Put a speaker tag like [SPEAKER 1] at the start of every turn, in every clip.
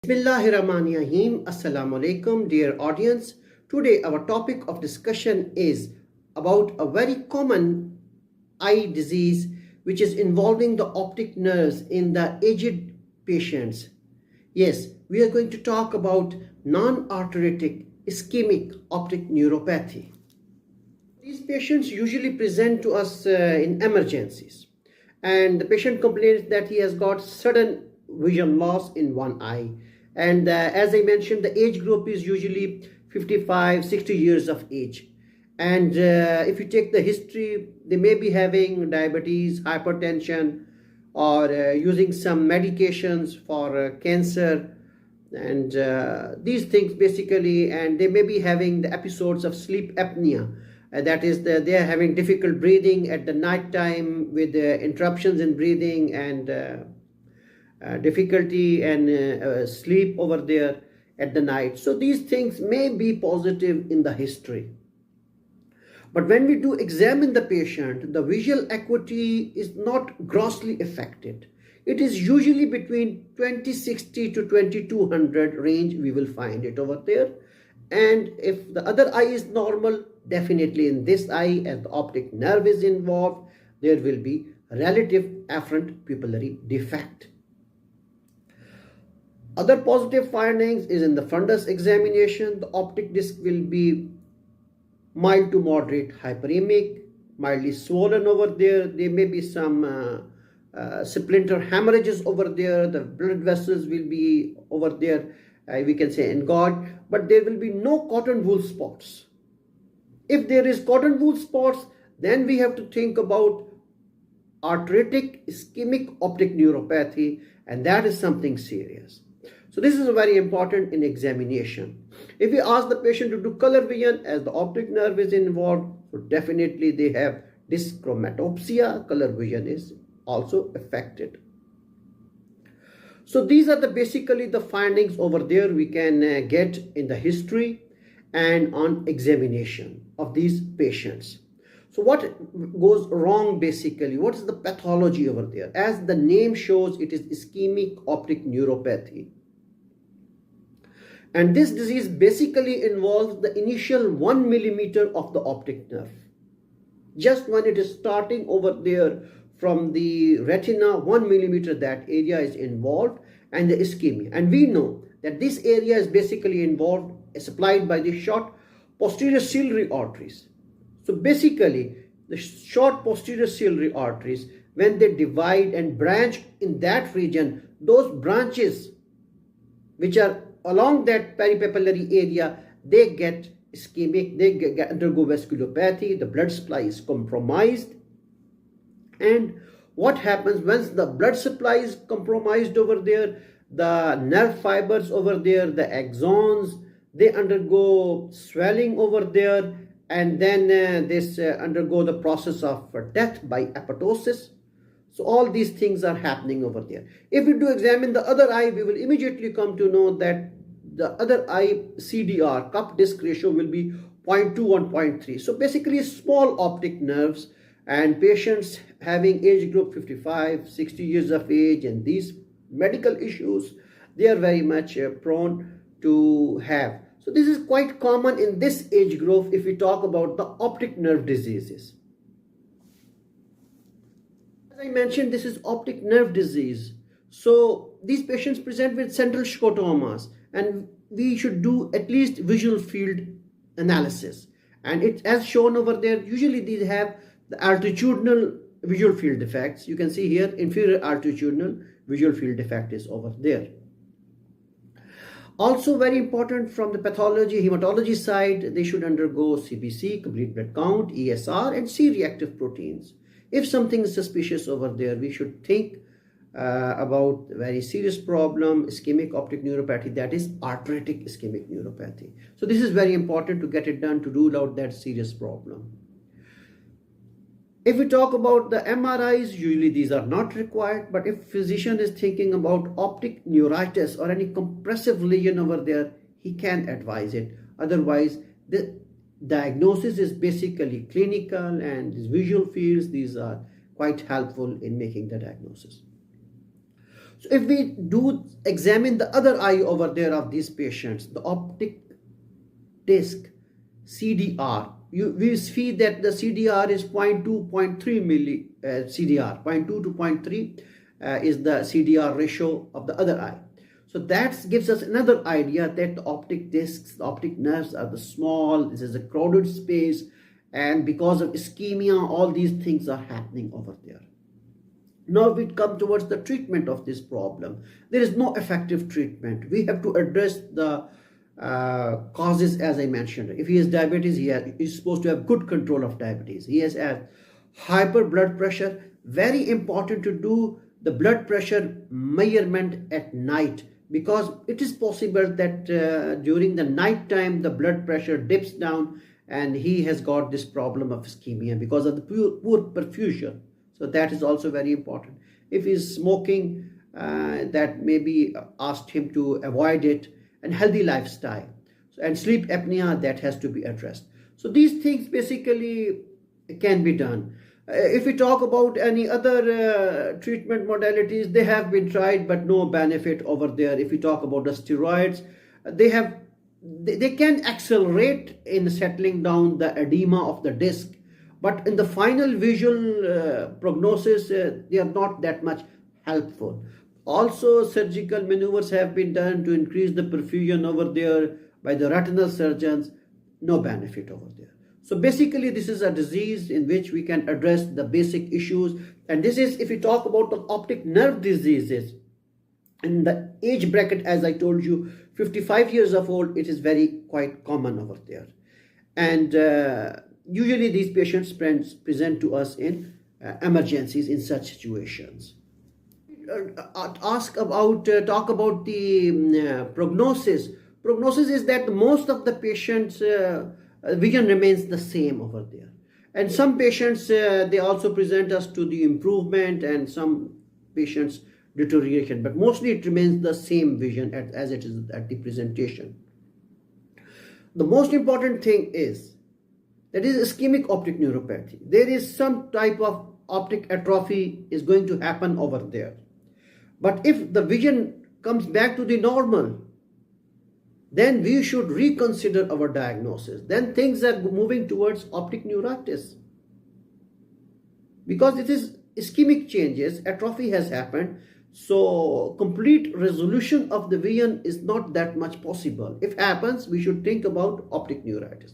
[SPEAKER 1] Bismillahirrahmanirrahim. Assalamu alaikum, dear audience. Today our topic of discussion is about a very common eye disease which is involving the optic nerves in the aged patients. Yes, we are going to talk about non-arteritic ischemic optic neuropathy. These patients usually present to us in emergencies, and the patient complains that he has got sudden vision loss in one eye. And as I mentioned, the age group is usually 55, 60 years of age. And if you take the history, they may be having diabetes, hypertension, or using some medications for cancer, and these things basically, and they may be having the episodes of sleep apnea. That is, they are having difficult breathing at the night time with interruptions in breathing and difficulty and sleep over there at the night. So these things may be positive in the history. But when we do examine the patient, the visual acuity is not grossly affected. It is usually between 2060 to 2200 range, we will find it over there. And if the other eye is normal, definitely in this eye, as the optic nerve is involved, there will be relative afferent pupillary defect. Other positive findings is in the fundus examination. The optic disc will be mild to moderate hyperemic, mildly swollen over there. There may be some splinter hemorrhages over there. The blood vessels will be over there, we can say engorged, but there will be no cotton wool spots. If there is cotton wool spots, then we have to think about arteritic ischemic optic neuropathy, and that is something serious. So this is very important in examination. If we ask the patient to do color vision, as the optic nerve is involved, so definitely they have dyschromatopsia, color vision is also affected. So these are basically the findings over there we can get in the history and on examination of these patients. So what goes wrong basically? What is the pathology over there? As the name shows, it is ischemic optic neuropathy. And this disease basically involves the initial 1 millimeter of the optic nerve. Just when it is starting over there from the retina, 1 millimeter, that area is involved, and the ischemia. And we know that this area is basically involved, supplied by the short posterior ciliary arteries. So basically, the short posterior ciliary arteries, when they divide and branch in that region, those branches which are along that peripapillary area, they get ischemic, they undergo vasculopathy, the blood supply is compromised. And what happens once the blood supply is compromised over there, the nerve fibers over there, the axons, they undergo swelling over there, and then this undergo the process of death by apoptosis. So all these things are happening over there. If we do examine the other eye, we will immediately come to know that the other eye CDR, cup disc ratio, will be 0.2 and 0.3. So basically small optic nerves, and patients having age group 55, 60 years of age and these medical issues, they are very much prone to have. So this is quite common in this age group if we talk about the optic nerve diseases. As I mentioned, this is optic nerve disease. So these patients present with central scotomas, and we should do at least visual field analysis. And it, as shown over there, usually these have the altitudinal visual field defects. You can see here inferior altitudinal visual field defect is over there. Also very important from the pathology, hematology side, they should undergo CBC, complete blood count, ESR, and C-reactive proteins. If something is suspicious over there, we should think about a very serious problem, ischemic optic neuropathy, that is arteritic ischemic neuropathy. So this is very important to get it done to rule out that serious problem. If we talk about the MRIs, usually these are not required, but if physician is thinking about optic neuritis or any compressive lesion over there, he can advise it. Otherwise, the diagnosis is basically clinical, and these visual fields, these are quite helpful in making the diagnosis. So if we do examine the other eye over there of these patients, the optic disc CDR, we see that the CDR is 0.2, 0.3 milli CDR, 0.2 to 0.3 is the CDR ratio of the other eye. So that gives us another idea that the optic discs, the optic nerves are the small, this is a crowded space, and because of ischemia, all these things are happening over there. Now we come towards the treatment of this problem. There is no effective treatment. We have to address the causes, as I mentioned. If he has diabetes, he's supposed to have good control of diabetes. He has hyper blood pressure. Very important to do the blood pressure measurement at night, because it is possible that during the night time the blood pressure dips down and he has got this problem of ischemia because of the poor perfusion. So that is also very important. If he is smoking, that maybe asked him to avoid it, and healthy lifestyle. And sleep apnea, that has to be addressed. So these things basically can be done. If we talk about any other treatment modalities, they have been tried but no benefit over there. If we talk about the steroids, they can accelerate in settling down the edema of the disc, but in the final visual prognosis, they are not that much helpful. Also, surgical maneuvers have been done to increase the perfusion over there by the retinal surgeons. No benefit over there. So basically, this is a disease in which we can address the basic issues. And this is, if we talk about the optic nerve diseases, in the age bracket, as I told you, 55 years of old, it is quite common over there. And usually these patients present to us in emergencies in such situations. Talk about the prognosis. Prognosis is that most of the patients' vision remains the same over there. And some patients, they also present us to the improvement, and some patients deterioration, but mostly it remains the same vision as it is at the presentation. The most important thing is that is ischemic optic neuropathy. There is some type of optic atrophy is going to happen over there. But if the vision comes back to the normal, then we should reconsider our diagnosis. Then things are moving towards optic neuritis. Because it is ischemic changes, atrophy has happened, so complete resolution of the vision is not that much possible. If happens, we should think about optic neuritis.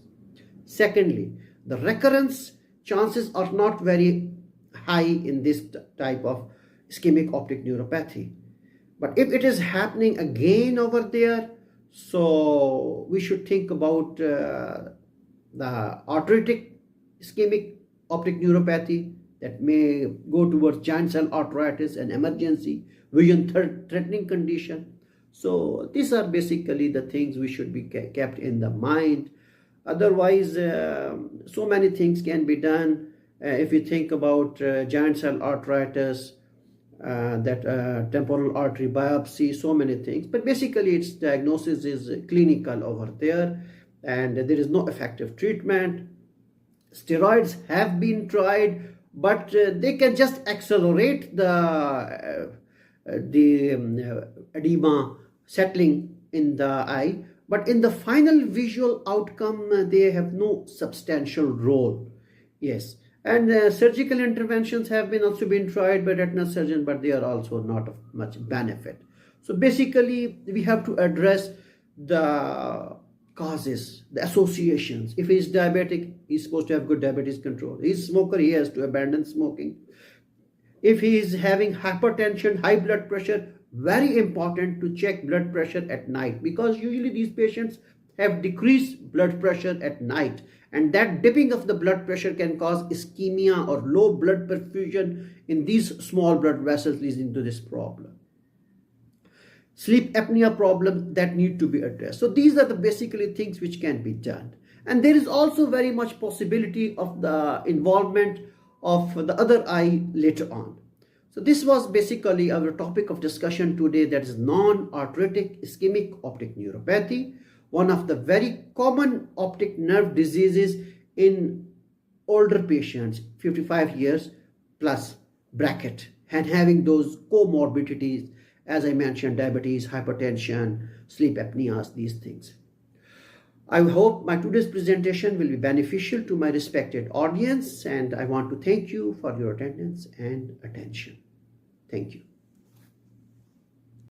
[SPEAKER 1] Secondly, the recurrence chances are not very high in this type of ischemic optic neuropathy. But if it is happening again over there, so we should think about the arteritic ischemic optic neuropathy that may go towards giant cell arteritis, an emergency, vision threatening condition. So these are basically the things we should be kept in the mind. Otherwise, so many things can be done. If you think about giant cell arteritis, temporal artery biopsy, so many things. But basically, its diagnosis is clinical over there, and there is no effective treatment. Steroids have been tried, but they can just accelerate the edema settling in the eye. But in the final visual outcome, they have no substantial role. Yes. And surgical interventions have also been tried by retinal surgeons, but they are also not of much benefit. So basically, we have to address the causes, the associations. If he is diabetic, he's supposed to have good diabetes control. If he's a smoker, he has to abandon smoking. If he is having hypertension, high blood pressure, very important to check blood pressure at night, because usually these patients have decreased blood pressure at night, and that dipping of the blood pressure can cause ischemia or low blood perfusion in these small blood vessels, leading to this problem. Sleep apnea problem that need to be addressed. So these are the basically things which can be done. And there is also very much possibility of the involvement of the other eye later on. So this was basically our topic of discussion today, that is non-arteritic ischemic optic neuropathy, one of the very common optic nerve diseases in older patients, 55 years plus bracket, and having those comorbidities as I mentioned, diabetes, hypertension, sleep apneas, these things. I hope my today's presentation will be beneficial to my respected audience, and I want to thank you for your attendance and attention. Thank you.